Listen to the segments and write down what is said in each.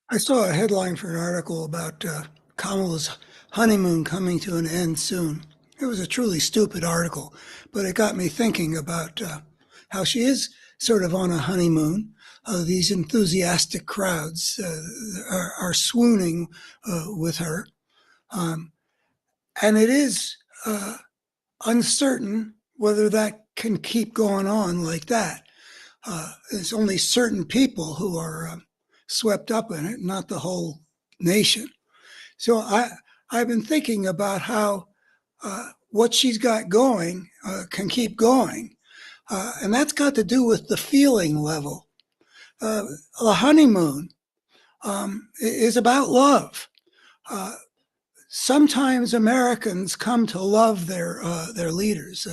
I saw a headline for an article about Kamala's honeymoon coming to an end soon. It was a truly stupid article, but it got me thinking about how she is sort of on a honeymoon. These enthusiastic crowds are swooning with her. Um, and it is uncertain whether that can keep going on like that. There's only certain people who are swept up in it, not the whole nation. So I've been thinking about how what she's got going can keep going, and that's got to do with the feeling level. The honeymoon is about love. Uh, Sometimes Americans come to love their leaders.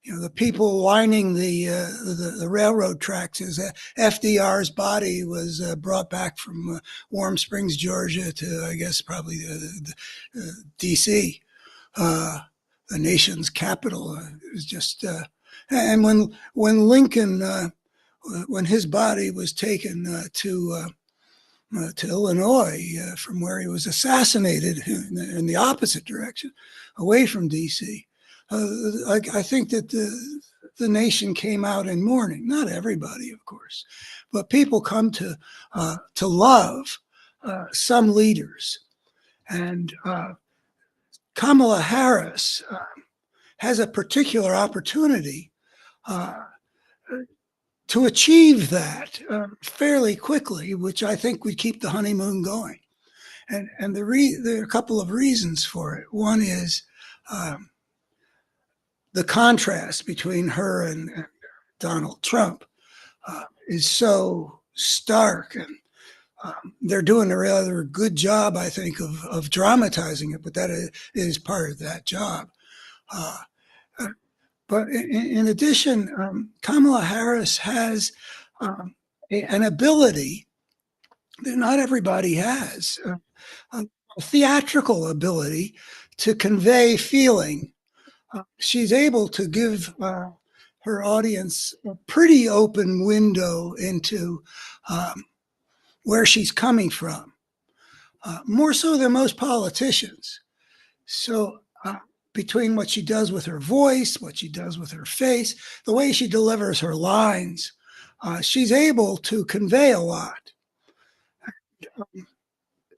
The people lining the railroad tracks. Is FDR's body was brought back from Warm Springs, Georgia, to I guess probably D.C., the nation's capital. It was just and when Lincoln when his body was taken to Illinois from where he was assassinated in the opposite direction, away from D.C. I think that the nation came out in mourning. Not everybody, of course, but people come to love some leaders, and Kamala Harris has a particular opportunity to achieve that fairly quickly, which I think would keep the honeymoon going. And there are a couple of reasons for it. One is the contrast between her and Donald Trump is so stark, and they're doing a rather good job, I think, of dramatizing it, but that is part of that job. But in addition, Kamala Harris has an ability that not everybody has, a theatrical ability to convey feeling. She's able to give her audience a pretty open window into where she's coming from, more so than most politicians. So between what she does with her voice, what she does with her face, the way she delivers her lines, she's able to convey a lot.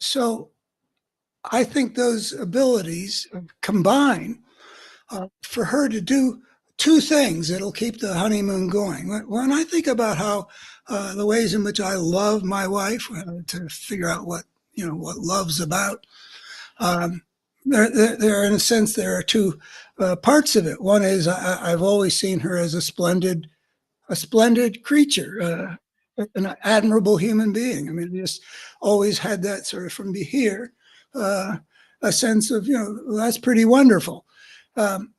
So I think those abilities combine for her to do two things that'll keep the honeymoon going. When I think about how the ways in which I love my wife, to figure out what love's about, there, in a sense, there are two parts of it. One is I've always seen her as a splendid creature, an admirable human being. I mean, just always had that sort of from here, a sense of, that's pretty wonderful. And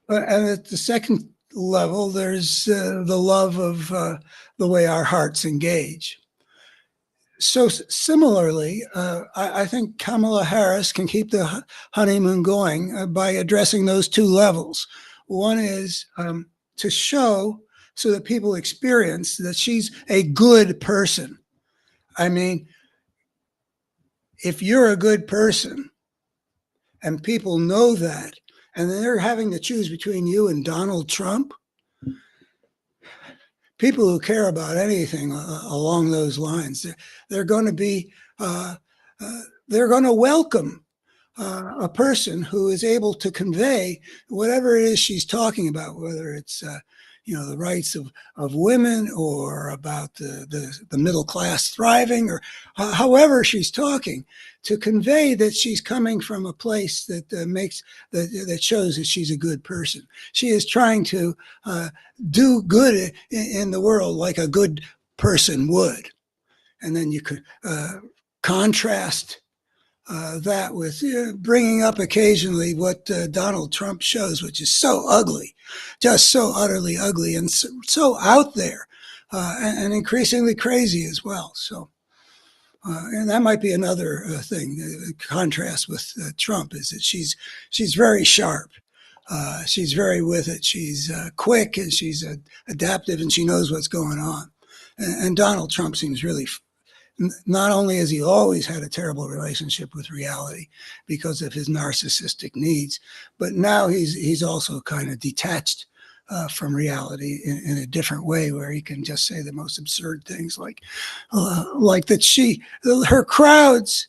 at the second level, there's the love of the way our hearts engage. So similarly, I think Kamala Harris can keep the honeymoon going by addressing those two levels. One is to show so that people experience that she's a good person. I mean, if you're a good person and people know that, and they're having to choose between you and Donald Trump, people who care about anything along those lines, they're going to be, they're going to welcome a person who is able to convey whatever it is she's talking about, whether it's the rights of women, or about the middle class thriving, or however she's talking, to convey that she's coming from a place that that shows that she's a good person. She is trying to do good in the world like a good person would. And then you could contrast that with bringing up occasionally what Donald Trump shows, which is so ugly, just so utterly ugly, and so out there, and increasingly crazy as well. So, and that might be another thing. The contrast with Trump is that she's very sharp. She's very with it. She's quick, and she's adaptive, and she knows what's going on. And Donald Trump seems really not only has he always had a terrible relationship with reality because of his narcissistic needs, but now he's also kind of detached from reality in a different way, where he can just say the most absurd things, like that her crowds.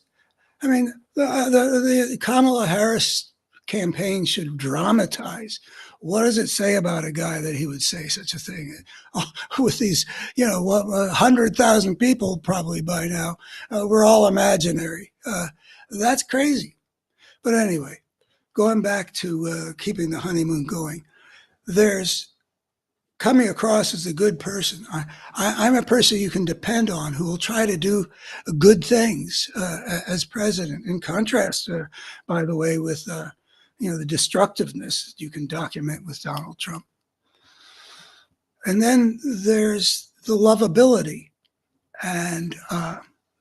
I mean, the Kamala Harris campaign should dramatize. What does it say about a guy that he would say such a thing with these, 100,000 people probably by now? We're all imaginary. That's crazy. But anyway, going back to keeping the honeymoon going, there's coming across as a good person. I'm a person you can depend on, who will try to do good things as president, in contrast, by the way, with the destructiveness you can document with Donald Trump. And then there's the lovability. And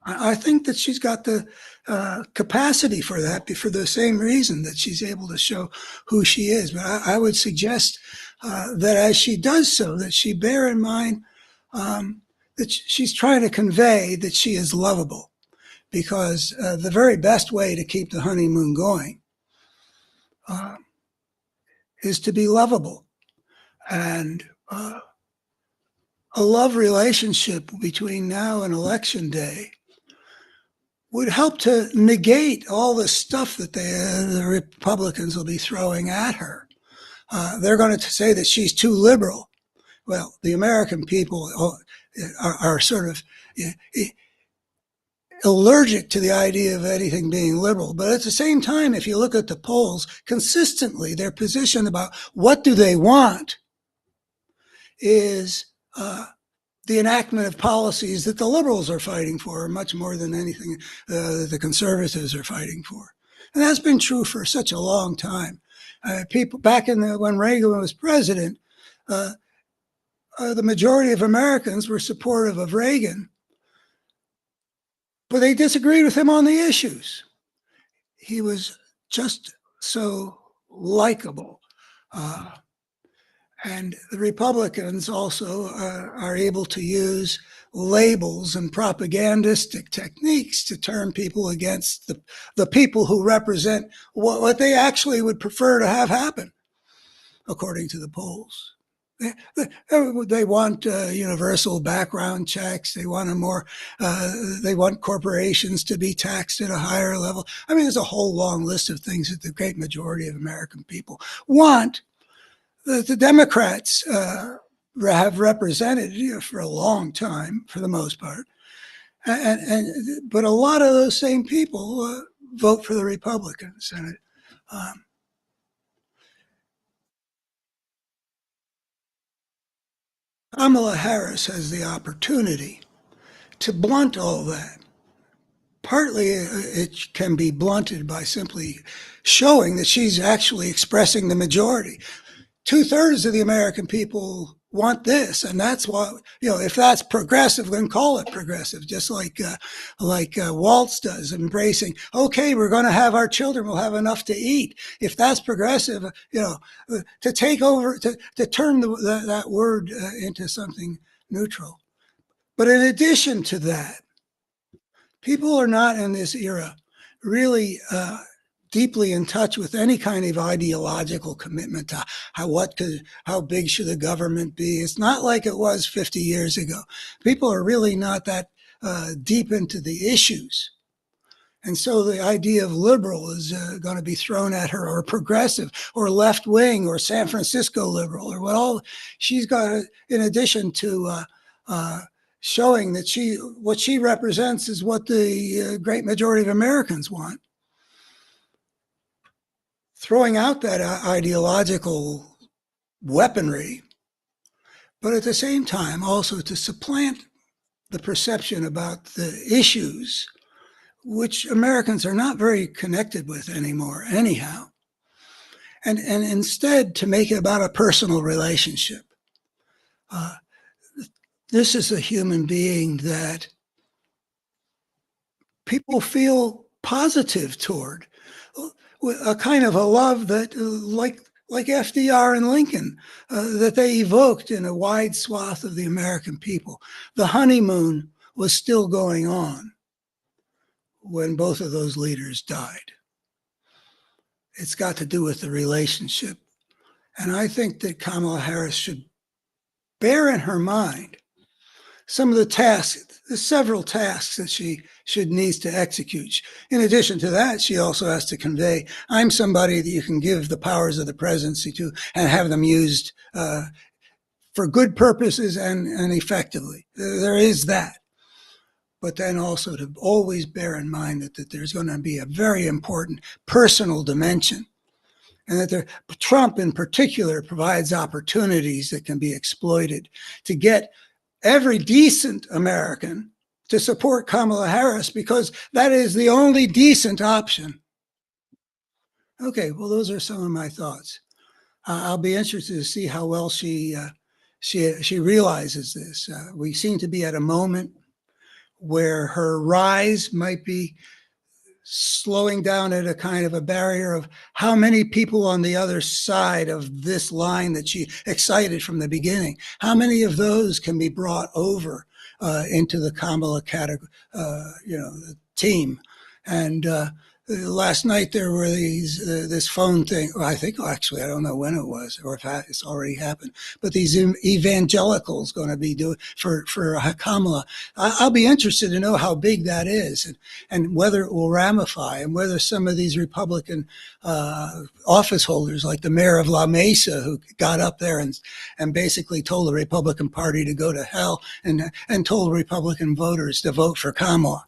I think that she's got the capacity for that, for the same reason that she's able to show who she is. But I would suggest that as she does so, that she bear in mind that she's trying to convey that she is lovable, because the very best way to keep the honeymoon going is to be lovable. And a love relationship between now and election day would help to negate all the stuff that the Republicans will be throwing at her. They're going to say that she's too liberal. Well, the American people are sort of allergic to the idea of anything being liberal. But at the same time, if you look at the polls, consistently their position about what do they want is the enactment of policies that the liberals are fighting for, much more than anything the conservatives are fighting for. And that's been true for such a long time. People back when Reagan was president, the majority of Americans were supportive of Reagan, but they disagreed with him on the issues. He was just so likable. And the Republicans also are able to use labels and propagandistic techniques to turn people against the people who represent what they actually would prefer to have happen, according to the polls. They want universal background checks. They want they want corporations to be taxed at a higher level. I mean, there's a whole long list of things that the great majority of American people want. The Democrats have represented for a long time, for the most part, but a lot of those same people vote for the Republicans. And Kamala Harris has the opportunity to blunt all that. Partly it can be blunted by simply showing that she's actually expressing the majority. 2/3 of the American people want this, and that's why, if that's progressive, then call it progressive, just like Waltz does, embracing, okay, we're going to have our children, we'll have enough to eat. If that's progressive, to take over, to turn that word into something neutral. But in addition to that, people are not in this era really deeply in touch with any kind of ideological commitment to how big should the government be. It's not like it was 50 years ago. People are really not that deep into the issues. And so the idea of liberal is going to be thrown at her, or progressive, or left wing, or San Francisco liberal, or what she's got, in addition to showing that what she represents is what the great majority of Americans want. Throwing out that ideological weaponry, but at the same time also to supplant the perception about the issues which Americans are not very connected with anymore anyhow, and instead to make it about a personal relationship. This is a human being that people feel positive toward, a kind of a love that, like FDR and Lincoln, that they evoked in a wide swath of the American people. The honeymoon was still going on when both of those leaders died. It's got to do with the relationship. And I think that Kamala Harris should bear in her mind some of the tasks, the several tasks that she needs to execute. In addition to that, she also has to convey, I'm somebody that you can give the powers of the presidency to and have them used for good purposes and effectively. There is that. But then also to always bear in mind that there's going to be a very important personal dimension, and that Trump in particular provides opportunities that can be exploited to get every decent American to support Kamala Harris, because that is the only decent option. Okay, well, those are some of my thoughts. I'll be interested to see how well she realizes this. We seem to be at a moment where her rise might be slowing down at a kind of a barrier of how many people on the other side of this line that she excited from the beginning, how many of those can be brought over into the Kamala team. And last night there were this phone thing. Well, I think actually I don't know when it was or if it's already happened. But these evangelicals going to be doing for Kamala. I'll be interested to know how big that is and whether it will ramify and whether some of these Republican office holders, like the mayor of La Mesa, who got up there and basically told the Republican Party to go to hell and told Republican voters to vote for Kamala.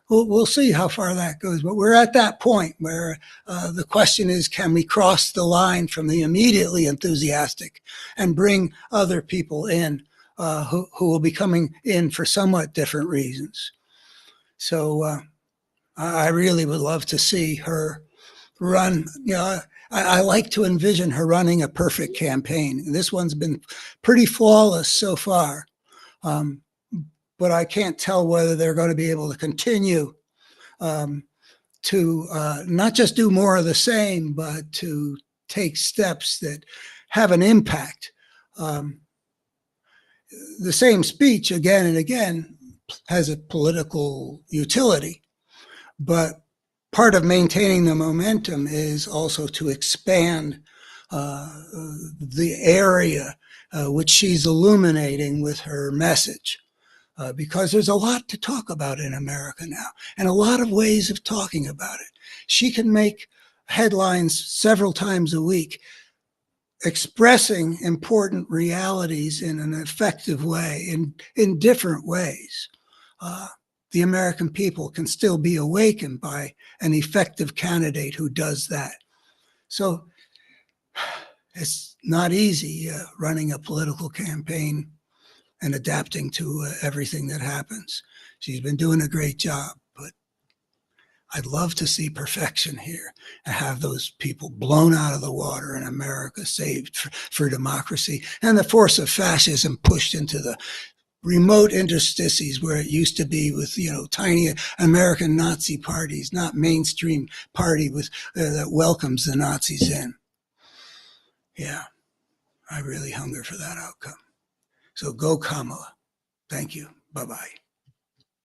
We'll see how far that goes, but we're at that point where the question is, can we cross the line from the immediately enthusiastic and bring other people in who will be coming in for somewhat different reasons? So I really would love to see her run. I like to envision her running a perfect campaign. This one's been pretty flawless so far. But I can't tell whether they're going to be able to continue to not just do more of the same, but to take steps that have an impact. The same speech again and again has a political utility, but part of maintaining the momentum is also to expand the area which she's illuminating with her message. Because there's a lot to talk about in America now, and a lot of ways of talking about it. She can make headlines several times a week, expressing important realities in an effective way, in different ways. The American people can still be awakened by an effective candidate who does that. So it's not easy running a political campaign and adapting to everything that happens. She's been doing a great job, but I'd love to see perfection here and have those people blown out of the water and America saved for democracy and the force of fascism pushed into the remote interstices where it used to be with, tiny American Nazi parties, not mainstream party with that welcomes the Nazis in. Yeah, I really hunger for that outcome. So go Kamala. Thank you. Bye-bye.